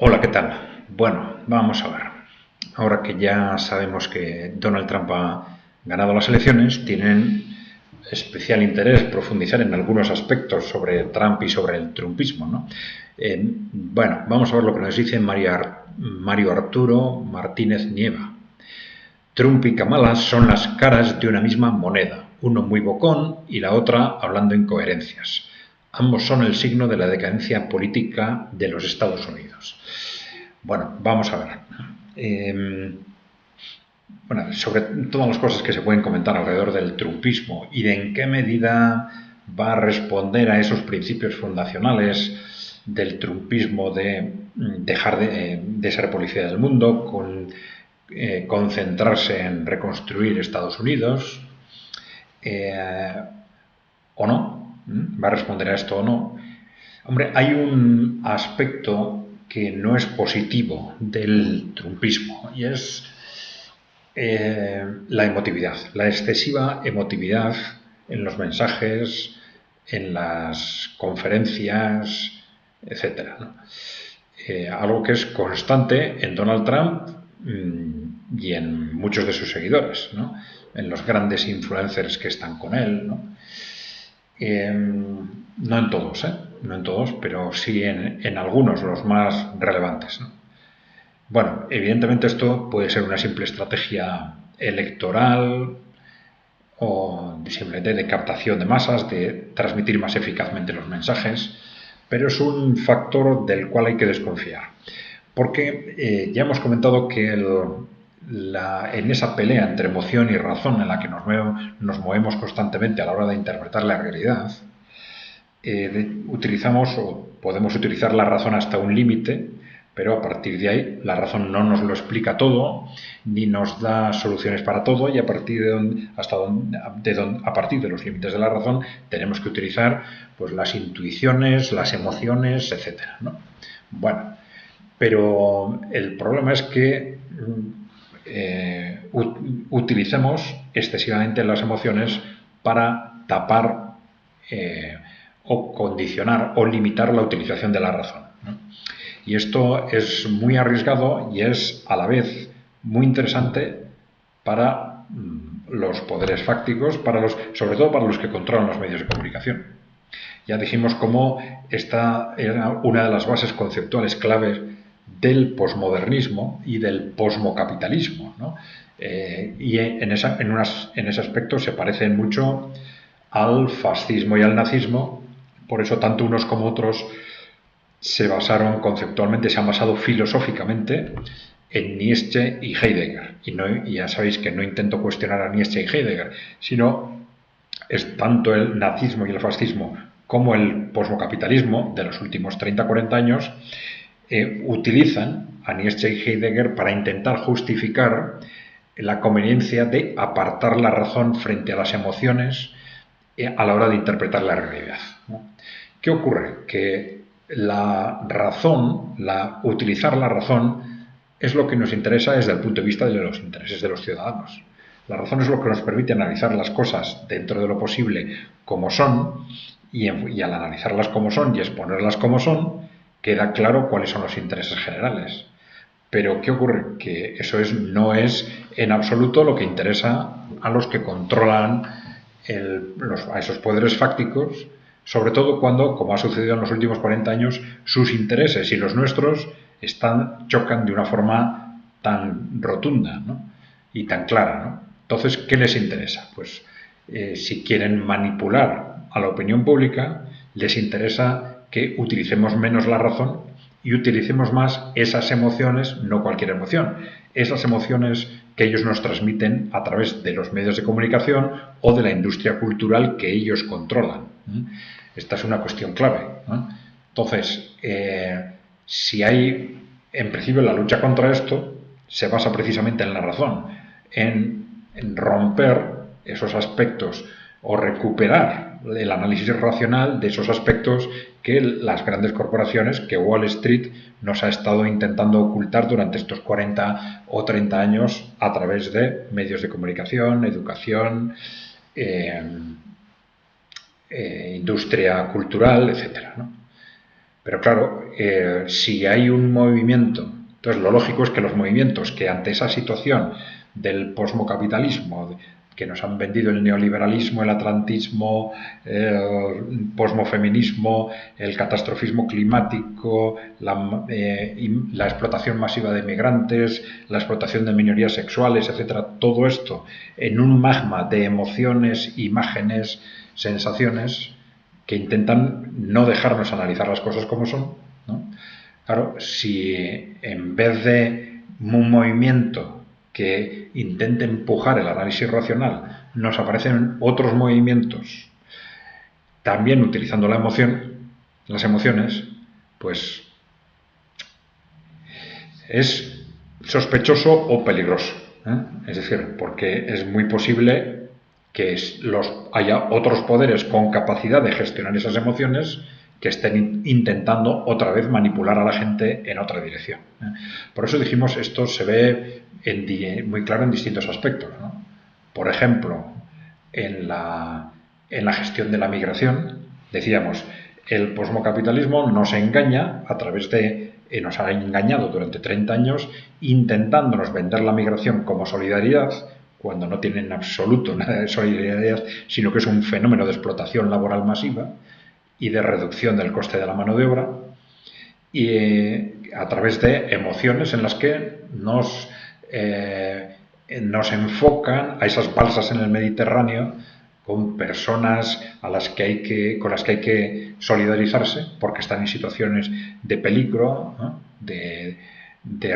Hola, ¿qué tal? Bueno, vamos a ver. Ahora que ya sabemos que Donald Trump ha ganado las elecciones, tienen especial interés profundizar en algunos aspectos sobre Trump y sobre el trumpismo, ¿no? Bueno, vamos a ver lo que nos dice Mario Arturo Martínez Nieva. Trump y Kamala son las caras de una misma moneda, uno muy bocón y la otra hablando incoherencias. Ambos son el signo de la decadencia política de los Estados Unidos. Bueno, vamos a ver. Bueno, sobre todas las cosas que se pueden comentar alrededor del trumpismo y de en qué medida va a responder a esos principios fundacionales del trumpismo de dejar de ser policía del mundo, concentrarse en reconstruir Estados Unidos, eh, o no, va a responder a esto o no. Hombre, hay un aspecto que no es positivo del trumpismo y es la emotividad, la excesiva emotividad en los mensajes, en las conferencias, etcétera, ¿no? Algo que es constante en Donald Trump y en muchos de sus seguidores, ¿no? En los grandes influencers que están con él, ¿no? No en todos, no en todos, pero sí en algunos, los más relevantes, ¿no? Bueno, evidentemente esto puede ser una simple estrategia electoral o simplemente de captación de masas, de transmitir más eficazmente los mensajes, pero es un factor del cual hay que desconfiar. Porque ya hemos comentado que en esa pelea entre emoción y razón en la que nos movemos constantemente a la hora de interpretar la realidad, utilizamos o podemos utilizar la razón hasta un límite, pero a partir de ahí la razón no nos lo explica todo, ni nos da soluciones para todo, y a partir a partir de los límites de la razón tenemos que utilizar pues las intuiciones, las emociones, etcétera, ¿no? Bueno, pero el problema es que utilicemos excesivamente las emociones para tapar o condicionar o limitar la utilización de la razón, ¿no? Y esto es muy arriesgado y es a la vez muy interesante para los poderes fácticos, sobre todo para los que controlan los medios de comunicación. Ya dijimos cómo esta era una de las bases conceptuales claves del posmodernismo y del posmocapitalismo, ¿no? Y en ese aspecto se parecen mucho al fascismo y al nazismo, por eso tanto unos como otros se basaron conceptualmente, se han basado filosóficamente en Nietzsche y Heidegger. Y ya sabéis que no intento cuestionar a Nietzsche y Heidegger, sino es tanto el nazismo y el fascismo como el posmocapitalismo de los últimos 30-40 años utilizan a Nietzsche y Heidegger para intentar justificar la conveniencia de apartar la razón frente a las emociones a la hora de interpretar la realidad, ¿no? ¿Qué ocurre? Que la razón, utilizar la razón, es lo que nos interesa desde el punto de vista de los intereses de los ciudadanos. La razón es lo que nos permite analizar las cosas dentro de lo posible como son, y al analizarlas como son y exponerlas como son, queda claro cuáles son los intereses generales. Pero ¿qué ocurre? Que eso no es en absoluto lo que interesa a los que controlan a esos poderes fácticos, sobre todo cuando, como ha sucedido en los últimos 40 años, sus intereses y los nuestros chocan de una forma tan rotunda, ¿no? Y tan clara, ¿no? Entonces, ¿qué les interesa? Pues si quieren manipular a la opinión pública, les interesa que utilicemos menos la razón y utilicemos más esas emociones, no cualquier emoción, esas emociones que ellos nos transmiten a través de los medios de comunicación o de la industria cultural que ellos controlan. Esta es una cuestión clave, ¿no? Entonces, si hay, en principio, la lucha contra esto se basa precisamente en la razón, en romper esos aspectos o recuperar el análisis racional de esos aspectos que las grandes corporaciones, que Wall Street nos ha estado intentando ocultar durante estos 40 o 30 años a través de medios de comunicación, educación, industria cultural, etcétera, ¿no? Pero claro, si hay un movimiento, entonces lo lógico es que los movimientos que ante esa situación del posmocapitalismo, que nos han vendido el neoliberalismo, el atlantismo, el posmofeminismo, el catastrofismo climático, la explotación masiva de migrantes, la explotación de minorías sexuales, etcétera, todo esto en un magma de emociones, imágenes, sensaciones, que intentan no dejarnos analizar las cosas como son, ¿no? Claro, si en vez de un movimiento que intente empujar el análisis racional, nos aparecen otros movimientos también utilizando la emoción, las emociones, pues es sospechoso o peligroso, ¿eh? Es decir, porque es muy posible que haya otros poderes con capacidad de gestionar esas emociones que estén intentando otra vez manipular a la gente en otra dirección, ¿eh? Por eso dijimos, esto se ve muy claro en distintos aspectos, ¿no? Por ejemplo, en la gestión de la migración, decíamos, el posmocapitalismo nos engaña a través de nos ha engañado durante 30 años intentándonos vender la migración como solidaridad, cuando no tiene en absoluto nada de solidaridad, sino que es un fenómeno de explotación laboral masiva y de reducción del coste de la mano de obra, y a través de emociones en las que nos enfocan a esas balsas en el Mediterráneo con personas con las que hay que solidarizarse porque están en situaciones de peligro, ¿no? de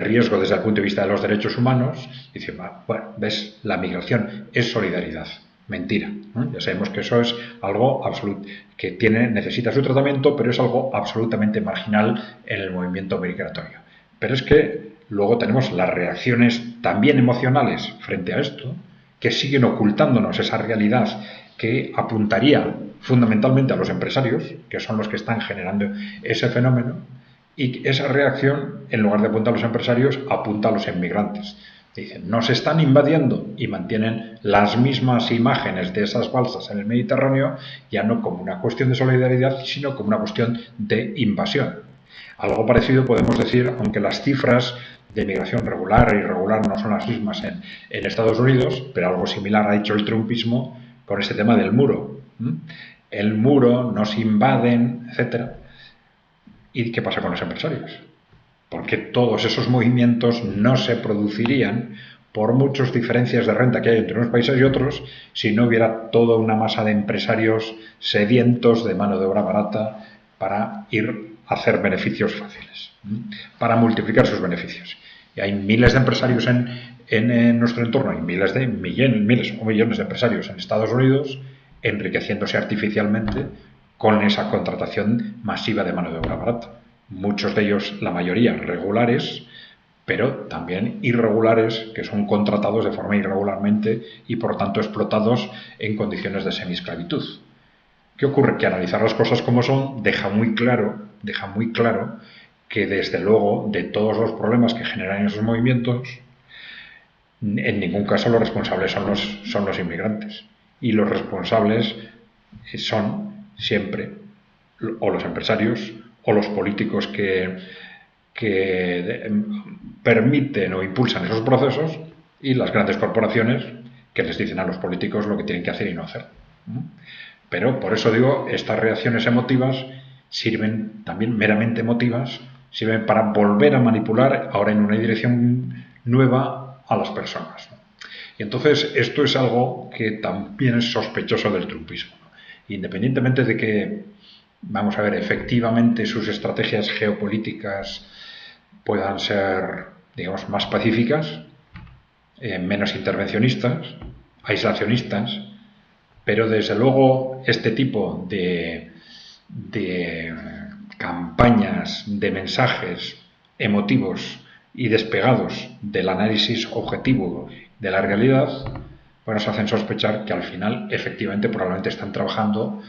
riesgo desde el punto de vista de los derechos humanos. Y dicen, bueno, ves, la migración es solidaridad. Mentira, ¿no? Ya sabemos que eso es algo absoluto, que necesita su tratamiento, pero es algo absolutamente marginal en el movimiento migratorio. Pero es que luego tenemos las reacciones también emocionales frente a esto, que siguen ocultándonos esa realidad que apuntaría fundamentalmente a los empresarios, que son los que están generando ese fenómeno, y esa reacción, en lugar de apuntar a los empresarios, apunta a los inmigrantes. Dicen, nos están invadiendo, y mantienen las mismas imágenes de esas balsas en el Mediterráneo, ya no como una cuestión de solidaridad, sino como una cuestión de invasión. Algo parecido podemos decir, aunque las cifras de migración regular e irregular no son las mismas en Estados Unidos, pero algo similar ha hecho el trumpismo con este tema del muro. El muro, nos invaden, etcétera. ¿Y qué pasa con los empresarios? Porque todos esos movimientos no se producirían, por muchas diferencias de renta que hay entre unos países y otros, si no hubiera toda una masa de empresarios sedientos de mano de obra barata para ir a hacer beneficios fáciles, para multiplicar sus beneficios. Y hay miles de empresarios en nuestro entorno, hay miles o millones de empresarios en Estados Unidos enriqueciéndose artificialmente con esa contratación masiva de mano de obra barata. Muchos de ellos, la mayoría, regulares, pero también irregulares, que son contratados de forma irregularmente y por tanto explotados en condiciones de semiesclavitud. ¿Qué ocurre? Que analizar las cosas como son deja muy claro que desde luego de todos los problemas que generan esos movimientos, en ningún caso los responsables son los inmigrantes. Y los responsables son siempre o los empresarios o los políticos que permiten o impulsan esos procesos, y las grandes corporaciones que les dicen a los políticos lo que tienen que hacer y no hacer. Pero por eso digo, estas reacciones emotivas sirven también, meramente emotivas, sirven para volver a manipular ahora en una dirección nueva a las personas. Y entonces esto es algo que también es sospechoso del trumpismo. Independientemente de que, vamos a ver, efectivamente sus estrategias geopolíticas puedan ser, digamos, más pacíficas, menos intervencionistas, aislacionistas, pero desde luego este tipo de campañas, de mensajes emotivos y despegados del análisis objetivo de la realidad, bueno, nos hacen sospechar que al final efectivamente probablemente están trabajando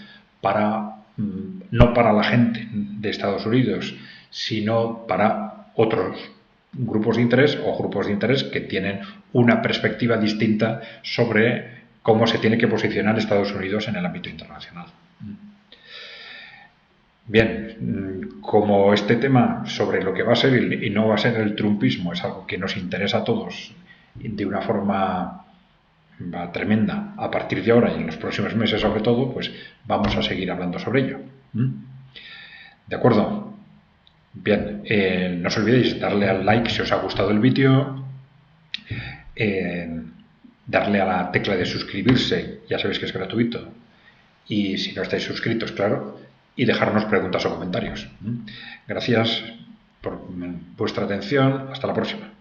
no para la gente de Estados Unidos, sino para otros grupos de interés o grupos de interés que tienen una perspectiva distinta sobre cómo se tiene que posicionar Estados Unidos en el ámbito internacional. Bien, como este tema sobre lo que va a ser y no va a ser el trumpismo es algo que nos interesa a todos de una forma tremenda a partir de ahora y en los próximos meses sobre todo, pues vamos a seguir hablando sobre ello. ¿De acuerdo? Bien, no os olvidéis darle al like si os ha gustado el vídeo, darle a la tecla de suscribirse, ya sabéis que es gratuito, y si no estáis suscritos, claro, y dejarnos preguntas o comentarios. Gracias por vuestra atención. Hasta la próxima.